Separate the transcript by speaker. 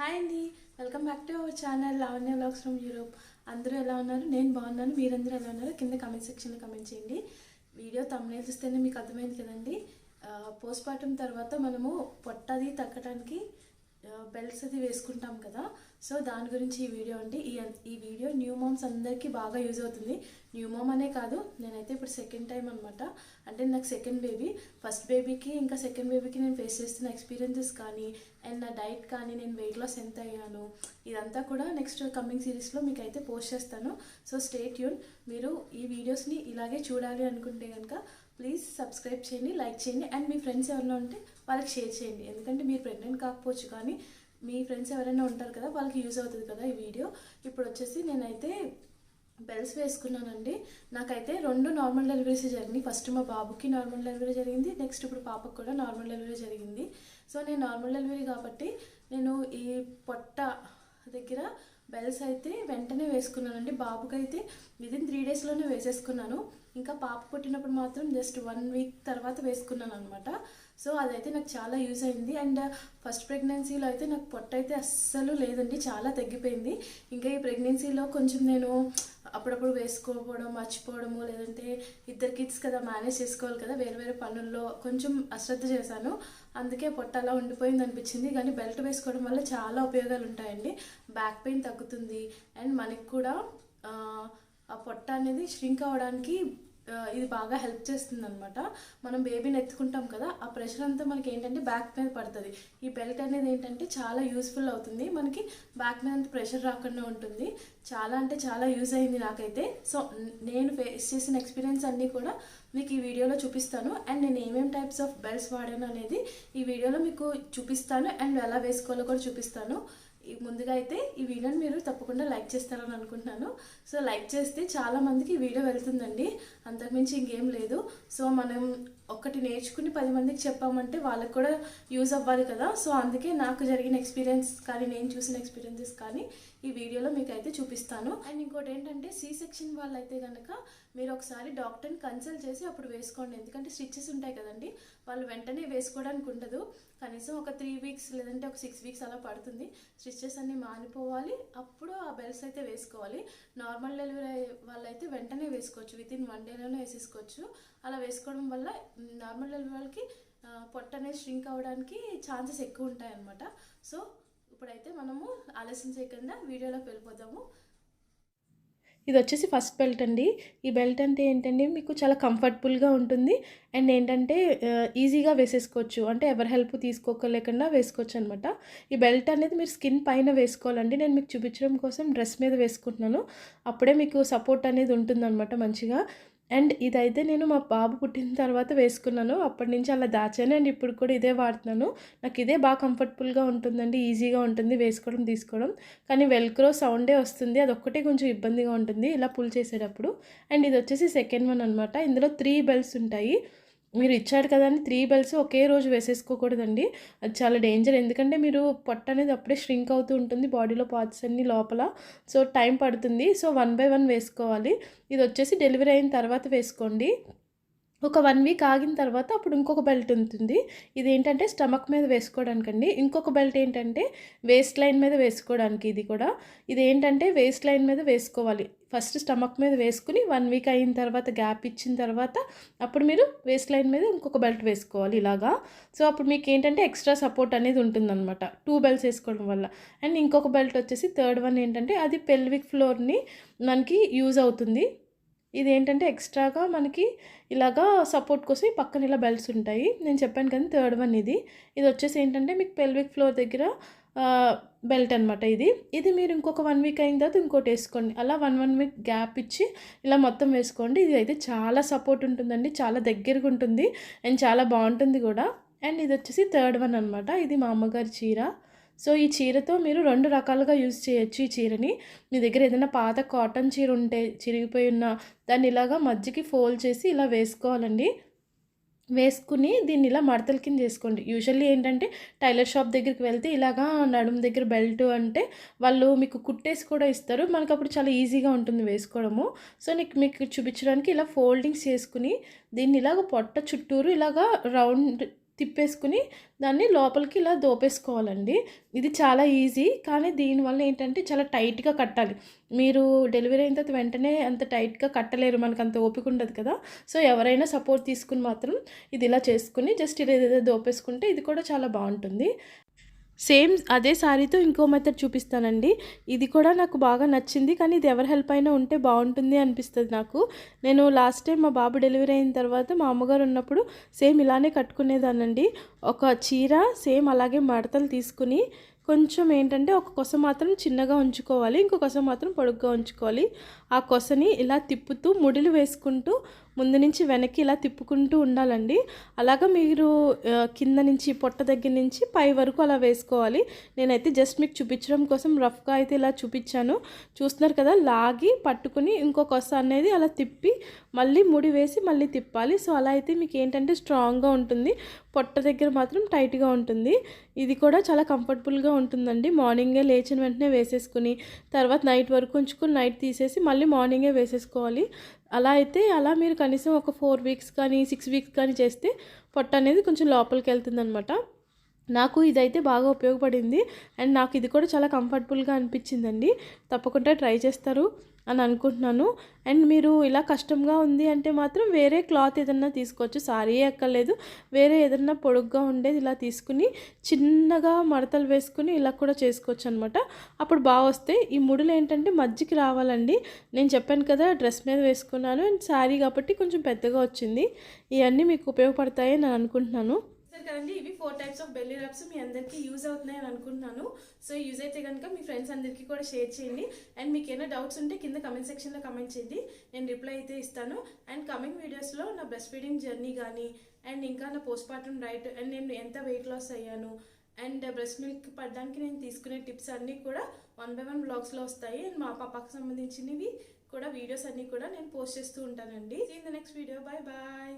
Speaker 1: Hi అండి, welcome back to our channel Lavanya vlogs from Europe. అందరూ ఎలా ఉన్నారు? నేను బాగున్నాను. మీరందరూ ఎలా ఉన్నారు? కింద కమెంట్ సెక్షన్లో కమెంట్ చేయండి. వీడియో తమ్మునేల్ చూస్తేనే మీకు అర్థమైంది కదండి. పోస్ట్ పార్టం తర్వాత మనము పొట్టది తగ్గడానికి బెల్ట్స్ అది వేసుకుంటాం కదా. సో దాని గురించి ఈ వీడియో అండి. ఈ వీడియో న్యూ మామ్స్ అందరికీ బాగా యూజ్ అవుతుంది. న్యూ మామ్ అనే కాదు, నేనైతే ఇప్పుడు సెకండ్ టైం అనమాట. అంటే నాకు సెకండ్ బేబీ, ఫస్ట్ బేబీకి ఇంకా సెకండ్ బేబీకి నేను ఫేస్ చేస్తున్న ఎక్స్పీరియన్సెస్ కానీ అండ్ నా డైట్ కానీ నేను వెయిట్ లాస్ ఎంత అయ్యాను ఇదంతా కూడా నెక్స్ట్ కమింగ్ సిరీస్లో మీకు అయితే పోస్ట్ చేస్తాను. So stay tune. మీరు ఈ వీడియోస్ని ఇలాగే చూడాలి అనుకుంటే కనుక ప్లీజ్ సబ్స్క్రైబ్ చేయండి, లైక్ చేయండి అండ్ మీ ఫ్రెండ్స్ ఎవరైనా ఉంటే వాళ్ళకి షేర్ చేయండి. ఎందుకంటే మీరు ప్రెగ్నెంట్ కాకపోవచ్చు కానీ మీ ఫ్రెండ్స్ ఎవరైనా ఉంటారు కదా, వాళ్ళకి యూజ్ అవుతుంది కదా ఈ వీడియో. ఇప్పుడు వచ్చేసి నేనైతే బెల్ట్స్ వేసుకున్నానండి. నాకైతే 2 నార్మల్ డెలివరీస్ జరిగినాయి. ఫస్ట్ మా బాబుకి నార్మల్ డెలివరీ జరిగింది, నెక్స్ట్ ఇప్పుడు పాపకు కూడా నార్మల్ డెలివరీ జరిగింది. సో నేను నార్మల్ డెలివరీ కాబట్టి నేను ఈ పొట్ట దగ్గర బెల్ట్స్ అయితే వెంటనే వేసుకున్నానండి. బాబుకైతే విదిన్ 3 డేస్లోనే వేసేసుకున్నాను. ఇంకా పాప పుట్టినప్పుడు మాత్రం జస్ట్ 1 వీక్ తర్వాత వేసుకున్నాను అనమాట. సో అదైతే నాకు చాలా యూజ్ అయింది. అండ్ ఫస్ట్ ప్రెగ్నెన్సీలో అయితే నాకు పొట్ట అయితే అస్సలు లేదండి, చాలా తగ్గిపోయింది. ఇంకా ఈ ప్రెగ్నెన్సీలో కొంచెం నేను అప్పుడప్పుడు వేసుకోకపోవడం, మర్చిపోవడము, లేదంటే 2 కిడ్స్ కదా, మేనేజ్ చేసుకోవాలి కదా, వేరే వేరే పనుల్లో కొంచెం అశ్రద్ధ చేశాను. అందుకే పొట్ట అలా ఉండిపోయింది అనిపించింది. కానీ బెల్ట్ వేసుకోవడం వల్ల చాలా ఉపయోగాలు ఉంటాయండి. బ్యాక్ పెయిన్ తగ్గుతుంది అండ్ మనకి కూడా ఆ పొట్ట అనేది ష్రింక్ అవ్వడానికి ఇది బాగా హెల్ప్ చేస్తుంది అనమాట. మనం బేబీని ఎత్తుకుంటాం కదా, ఆ ప్రెషర్ అంతా మనకి ఏంటంటే బ్యాక్ మీద పడుతుంది. ఈ బెల్ట్ అనేది ఏంటంటే చాలా యూస్ఫుల్ అవుతుంది, మనకి బ్యాక్ మీద అంత ప్రెషర్ రాకుండా ఉంటుంది. చాలా అంటే చాలా యూజ్ అయింది నాకైతే. సో నేను ఫేస్ చేసిన ఎక్స్పీరియన్స్ అన్నీ కూడా మీకు ఈ వీడియోలో చూపిస్తాను. అండ్ నేను ఏమేమి టైప్స్ ఆఫ్ బెల్ట్స్ వాడాను అనేది ఈ వీడియోలో మీకు చూపిస్తాను అండ్ ఎలా వేసుకోవాలో కూడా చూపిస్తాను. ముందుగా అయితే ఈ వీడియోని మీరు తప్పకుండా లైక్ చేస్తారని అనుకుంటున్నాను. సో లైక్ చేస్తే చాలామందికి ఈ వీడియో వెళ్తుందండి, అంతకుమించి ఇంకేం లేదు. సో మనం ఒకటి నేర్చుకుని 10 మందికి చెప్పామంటే వాళ్ళకి కూడా యూజ్ అవ్వాలి కదా. సో అందుకే నాకు జరిగిన ఎక్స్పీరియన్స్ కానీ నేను చూసిన ఎక్స్పీరియన్సెస్ కానీ ఈ వీడియోలో మీకు అయితే చూపిస్తాను. అండ్ ఇంకోటి ఏంటంటే సి సెక్షన్ వాళ్ళైతే కనుక మీరు ఒకసారి డాక్టర్ని కన్సల్ట్ చేసి అప్పుడు వేసుకోండి. ఎందుకంటే స్టిచెస్ ఉంటాయి కదండి, వాళ్ళు వెంటనే వేసుకోవడానికి ఉండదు. కనీసం ఒక 3 వీక్స్ లేదంటే ఒక 6 వీక్స్ అలా పడుతుంది. స్టిచెస్ అన్నీ మానిపోవాలి, అప్పుడు ఆ బెల్ట్స్ అయితే వేసుకోవాలి. నార్మల్ డెలివరీ వాళ్ళైతే వెంటనే వేసుకోవచ్చు, వితిన్ 1 డేలోనే వేసేసుకోవచ్చు. అలా వేసుకోవడం వల్ల నార్మల్ డెలివరీ వాళ్ళకి పొట్ట అనేది ష్రింక్ అవ్వడానికి ఛాన్సెస్ ఎక్కువ ఉంటాయన్నమాట. సో ఇప్పుడైతే మనము ఆలస్యం చేయకుండా వీడియోలోకి వెళ్ళిపోదాము. ఇది వచ్చేసి ఫస్ట్ బెల్ట్ అండి. ఈ బెల్ట్ అంటే ఏంటంటే మీకు చాలా కంఫర్టబుల్గా ఉంటుంది అండ్ ఏంటంటే ఈజీగా వేసేసుకోవచ్చు. అంటే ఎవరి హెల్ప్ తీసుకోలేకుండా వేసుకోవచ్చు అనమాట. ఈ బెల్ట్ అనేది మీరు స్కిన్ పైన వేసుకోవాలండి. నేను మీకు చూపించడం కోసం డ్రెస్ మీద వేసుకుంటున్నాను, అప్పుడే మీకు సపోర్ట్ అనేది ఉంటుందన్నమాట మంచిగా. అండ్ ఇదైతే నేను మా బాబు పుట్టిన తర్వాత వేసుకున్నాను, అప్పటి నుంచి అలా దాచాను అండ్ ఇప్పుడు కూడా ఇదే వాడుతున్నాను. నాకు ఇదే బాగా కంఫర్టబుల్గా ఉంటుందండి, ఈజీగా ఉంటుంది వేసుకోవడం తీసుకోవడం. కానీ వెల్క్రో సౌండే వస్తుంది, అదొక్కటే కొంచెం ఇబ్బందిగా ఉంటుంది ఇలా పుల్ చేసేటప్పుడు. అండ్ ఇది వచ్చేసి సెకండ్ వన్ అనమాట. ఇందులో 3 బెల్ట్స్ ఉంటాయి. మీరు ఇచ్చాడు కదా అని 3 బెల్ట్స్ ఒకే రోజు వేసేసుకోకూడదండి, అది చాలా డేంజర్. ఎందుకంటే మీరు పొట్ట అనేది అప్పుడే ష్రింక్ అవుతూ ఉంటుంది, బాడీలో పార్ట్స్ అన్నీ లోపల. సో టైం పడుతుంది. సో 1 బై 1 వేసుకోవాలి. ఇది వచ్చేసి డెలివరీ అయిన తర్వాత వేసుకోండి. ఒక 1 వీక్ ఆగిన తర్వాత అప్పుడు ఇంకొక బెల్ట్ ఉంటుంది. ఇది ఏంటంటే స్టమక్ మీద వేసుకోవడానికండి. ఇంకొక బెల్ట్ ఏంటంటే వేస్ట్ లైన్ మీద వేసుకోవడానికి. ఇది కూడా ఇది ఏంటంటే వేస్ట్ లైన్ మీద వేసుకోవాలి. ఫస్ట్ స్టమక్ మీద వేసుకుని 1 వీక్ అయిన తర్వాత గ్యాప్ ఇచ్చిన తర్వాత అప్పుడు మీరు వేస్ట్ లైన్ మీద ఇంకొక బెల్ట్ వేసుకోవాలి ఇలాగా. సో అప్పుడు మీకు ఏంటంటే ఎక్స్ట్రా సపోర్ట్ అనేది ఉంటుందన్నమాట 2 బెల్ట్స్ వేసుకోవడం వల్ల. అండ్ ఇంకొక బెల్ట్ వచ్చేసి థర్డ్ వన్ ఏంటంటే అది పెల్విక్ ఫ్లోర్ని మనకి యూజ్ అవుతుంది. ఇది ఏంటంటే ఎక్స్ట్రాగా మనకి ఇలాగా సపోర్ట్ కోసం ఈ పక్కన ఇలా బెల్ట్స్ ఉంటాయి. నేను చెప్పాను కదా థర్డ్ వన్ ఇది. ఇది వచ్చేసి ఏంటంటే మీకు పెల్విక్ ఫ్లోర్ దగ్గర బెల్ట్ అనమాట. ఇది మీరు ఇంకొక 1 వీక్ అయిన తర్వాత ఇంకోటి వేసుకోండి. అలా 1 వీక్ గ్యాప్ ఇచ్చి ఇలా మొత్తం వేసుకోండి. ఇది అయితే చాలా సపోర్ట్ ఉంటుందండి, చాలా దగ్గరగా ఉంటుంది అండ్ చాలా బాగుంటుంది కూడా. అండ్ ఇది వచ్చేసి థర్డ్ వన్ అనమాట. ఇది మా అమ్మగారి చీర. సో ఈ చీరతో మీరు 2 రకాలుగా యూజ్ చేయొచ్చు. ఈ చీరని మీ దగ్గర ఏదైనా పాత కాటన్ చీర ఉంటే చిరిగిపోయి ఉన్న దాన్ని ఇలాగా మధ్యకి ఫోల్డ్ చేసి ఇలా వేసుకోవాలండి. వేసుకుని దీన్ని ఇలా మడతల కింద చేసుకోండి. యూజువల్లీ ఏంటంటే టైలర్ షాప్ దగ్గరికి వెళ్తే ఇలాగా నడుము దగ్గర బెల్ట్ అంటే వాళ్ళు మీకు కుట్టేసి కూడా ఇస్తారు, మనకు అప్పుడు చాలా ఈజీగా ఉంటుంది వేసుకోవడము. సో మీకు చూపించడానికి ఇలా ఫోల్డింగ్స్ చేసుకుని దీన్ని ఇలాగ పొట్ట చుట్టూరు ఇలాగా రౌండ్ తిప్పేసుకుని దాన్ని లోపలికి ఇలా దోపేసుకోవాలండి. ఇది చాలా ఈజీ, కానీ దీనివల్ల ఏంటంటే చాలా టైట్‌గా కట్టాలి. మీరు డెలివరీ అయిన తర్వాత వెంటనే అంత టైట్‌గా కట్టలేరు. మనకంత ఓపిక ఉండదు కదా! సో, ఎవరైనా సపోర్ట్ తీసుకొని మాత్రం ఇది ఇలా చేసుకొని జస్ట్ ఇలా దోపేసుకుంటే ఇది కూడా చాలా బావుంటుంది. సేమ్ అదే శారీతో ఇంకో మెథడ్ చూపిస్తానండి. ఇది కూడా నాకు బాగా నచ్చింది. కానీ ఇది ఎవరి హెల్ప్ అయినా ఉంటే బావుంటుంది అనిపిస్తది నాకు. నేను లాస్ట్ టైం మా బాబు డెలివరీ అయిన తర్వాత మా అమ్మగారు ఉన్నప్పుడు సేమ్ ఇలానే కట్టుకునేదాన్నండి. ఒక చీర సేమ్ అలాగే మడతలు తీసుకుని కొంచెం ఏంటంటే ఒక కొస మాత్రం చిన్నగా ఉంచుకోవాలి. ఇంకో కొస మాత్రం పొడుగ్గా ఉంచుకోవాలి. ఆ కొసని ఇలా తిప్పుతూ ముడులు వేసుకుంటూ ముందు నుంచి వెనక్కి ఇలా తిప్పుకుంటూ ఉండాలండి. అలాగా మీరు కింద నుంచి పొట్ట దగ్గర నుంచి పై వరకు అలా వేసుకోవాలి. నేనైతే జస్ట్ మీకు చూపించడం కోసం రఫ్గా అయితే ఇలా చూపించాను. చూస్తున్నారు కదా, లాగి పట్టుకుని ఇంకో కొస అనేది అలా తిప్పి మళ్ళీ ముడి వేసి మళ్ళీ తిప్పాలి. సో అలా అయితే మీకు ఏంటంటే స్ట్రాంగ్గా ఉంటుంది. పొట్ట దగ్గర మాత్రం టైట్గా ఉంటుంది. ఇది కూడా చాలా కంఫర్టబుల్గా ఉంటుందండి. మార్నింగే లేచిన వెంటనే వేసేసుకుని తర్వాత నైట్ వరకు ఉంచుకొని నైట్ తీసేసి మళ్ళీ మార్నింగే వేసేసుకోవాలి. అలా అయితే అలా మీరు కనీసం ఒక 4 వీక్స్ కానీ 6 వీక్స్ కానీ చేస్తే పొట్ట అనేది కొంచెం లోపలికి వెళ్తుందనమాట. నాకు ఇదైతే బాగా ఉపయోగపడింది. అండ్ నాకు ఇది కూడా చాలా కంఫర్టబుల్గా అనిపించిందండి. తప్పకుండా ట్రై చేస్తారు అని అనుకుంటున్నాను. అండ్ మీరు ఇలా కష్టంగా ఉంది అంటే మాత్రం వేరే క్లాత్ ఏదన్నా తీసుకోవచ్చు. సారీ ఎక్కర్లేదు, వేరే ఏదన్నా పొడుగ్గా ఉండేది ఇలా తీసుకుని చిన్నగా మడతలు వేసుకుని ఇలా కూడా చేసుకోవచ్చు అనమాట. అప్పుడు బాగా వస్తాయి. ఈ ముడులు ఏంటంటే మధ్యకి రావాలండి. నేను చెప్పాను కదా, డ్రెస్ మీద వేసుకున్నాను అండ్ శారీ కాబట్టి కొంచెం పెద్దగా వచ్చింది. ఇవన్నీ మీకు ఉపయోగపడతాయని నేను అనుకుంటున్నాను. కదండి, ఇవి 4 టైప్స్ ఆఫ్ బెల్లీ ర్యాప్స్ మీ అందరికీ యూజ్ అవుతున్నాయి అని అనుకుంటున్నాను. సో యూజ్ అయితే కనుక మీ ఫ్రెండ్స్ అందరికీ కూడా షేర్ చేయండి. అండ్ మీకు ఏమైనా డౌట్స్ ఉంటే కింద కమెంట్ సెక్షన్లో కమెంట్ చేయండి, నేను రిప్లై అయితే ఇస్తాను. అండ్ కమింగ్ వీడియోస్లో నా బ్రెస్ట్ ఫీడింగ్ జర్నీ కానీ అండ్ ఇంకా నా పోస్ట్ పార్టమ్ డైట్ అండ్ నేను ఎంత వెయిట్ లాస్ అయ్యాను అండ్ బ్రెస్ట్ మిల్క్ పడడానికి నేను తీసుకునే టిప్స్ అన్నీ కూడా 1 by 1 బ్లాగ్స్లో వస్తాయి. అండ్ మా పాపకు సంబంధించినవి కూడా వీడియోస్ అన్నీ కూడా నేను పోస్ట్ చేస్తూ ఉంటానండి. See in the next video. Bye bye.